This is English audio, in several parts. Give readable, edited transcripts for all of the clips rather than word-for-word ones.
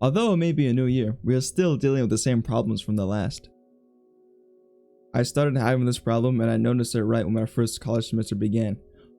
Although it may be a new year, we are still dealing with the same problems from the last. I started having this problem and I noticed it right when my first college semester began.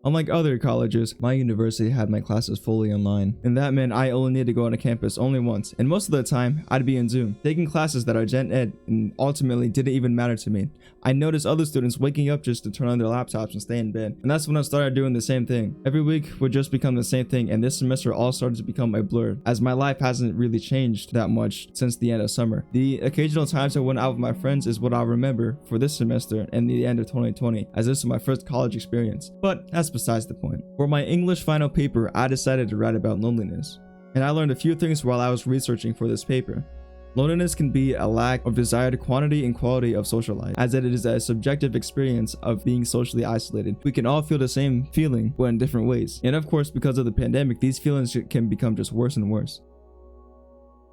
Unlike other colleges, my university had my classes fully online, and that meant I only needed to go on campus only once, and most of the time, I'd be in Zoom, taking classes that are gen ed and ultimately didn't even matter to me. I noticed other students waking up just to turn on their laptops and stay in bed, and that's when I started doing the same thing. Every week would just become the same thing, and this semester all started to become a blur, as my life hasn't really changed that much since the end of summer. The occasional times I went out with my friends is what I'll remember for this semester and the end of 2020, as this was my first college experience. But that's besides the point. For my English final paper, I decided to write about loneliness, and I learned a few things while I was researching for this paper. Loneliness can be a lack of desired quantity and quality of social life, as it is a subjective experience of being socially isolated. We can all feel the same feeling, but in different ways. And of course, because of the pandemic, these feelings can become just worse and worse.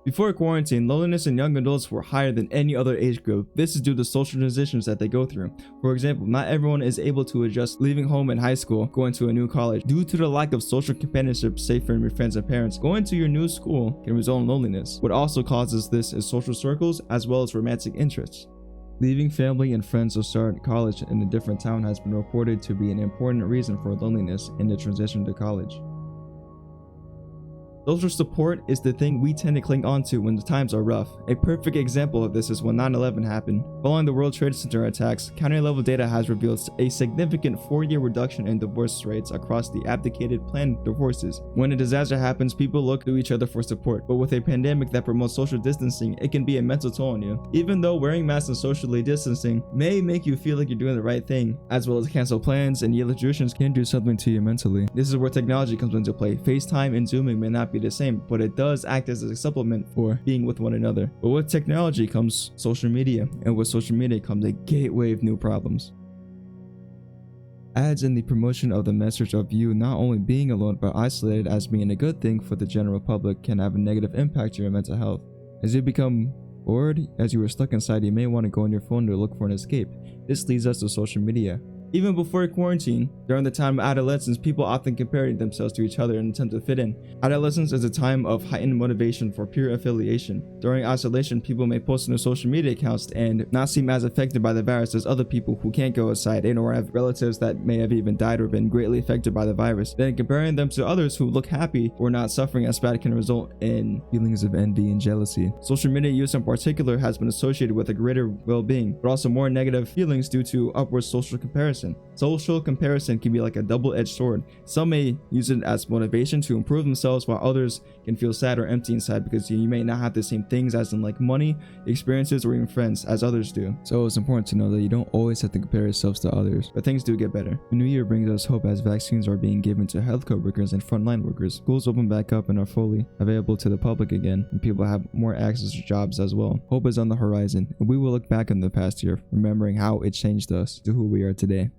Before quarantine, loneliness in young adults were higher than any other age group. This is due to social transitions that they go through. For example, not everyone is able to adjust leaving home in high school, going to a new college. Due to the lack of social companionship, say from your friends and parents, going to your new school can result in loneliness. What also causes this is social circles as well as romantic interests. Leaving family and friends to start college in a different town has been reported to be an important reason for loneliness in the transition to college. Social support is the thing we tend to cling on to when the times are rough. A perfect example of this is when 9/11 happened. Following the World Trade Center attacks, county-level data has revealed a significant 4-year reduction in divorce rates across the abdicated planned divorces. When a disaster happens, people look to each other for support, but with a pandemic that promotes social distancing, it can be a mental toll on you. Even though wearing masks and socially distancing may make you feel like you're doing the right thing, as well as cancel plans and yearly traditions can do something to you mentally. This is where technology comes into play. FaceTime and Zooming may not be the same, but it does act as a supplement for being with one another. But with technology comes social media, and with social media comes a gateway of new problems. Ads and the promotion of the message of you not only being alone but isolated as being a good thing for the general public can have a negative impact on your mental health. As you become bored, as you are stuck inside, you may want to go on your phone to look for an escape. This leads us to social media. Even before quarantine, during the time of adolescence, people often compared themselves to each other in an attempt to fit in. Adolescence is a time of heightened motivation for peer affiliation. During isolation, people may post on their social media accounts and not seem as affected by the virus as other people who can't go outside and or have relatives that may have even died or been greatly affected by the virus. Then comparing them to others who look happy or not suffering as bad can result in feelings of envy and jealousy. Social media use in particular has been associated with a greater well-being, but also more negative feelings due to upward social comparison. Social comparison can be like a double-edged sword. Some may use it as motivation to improve themselves, while others can feel sad or empty inside because you may not have the same things as in like money, experiences, or even friends as others do. So it's important to know that you don't always have to compare yourselves to others, but things do get better. The new year brings us hope as vaccines are being given to healthcare workers and frontline workers. Schools open back up and are fully available to the public again, and people have more access to jobs as well. Hope is on the horizon, and we will look back on the past year, remembering how it changed us to who we are today.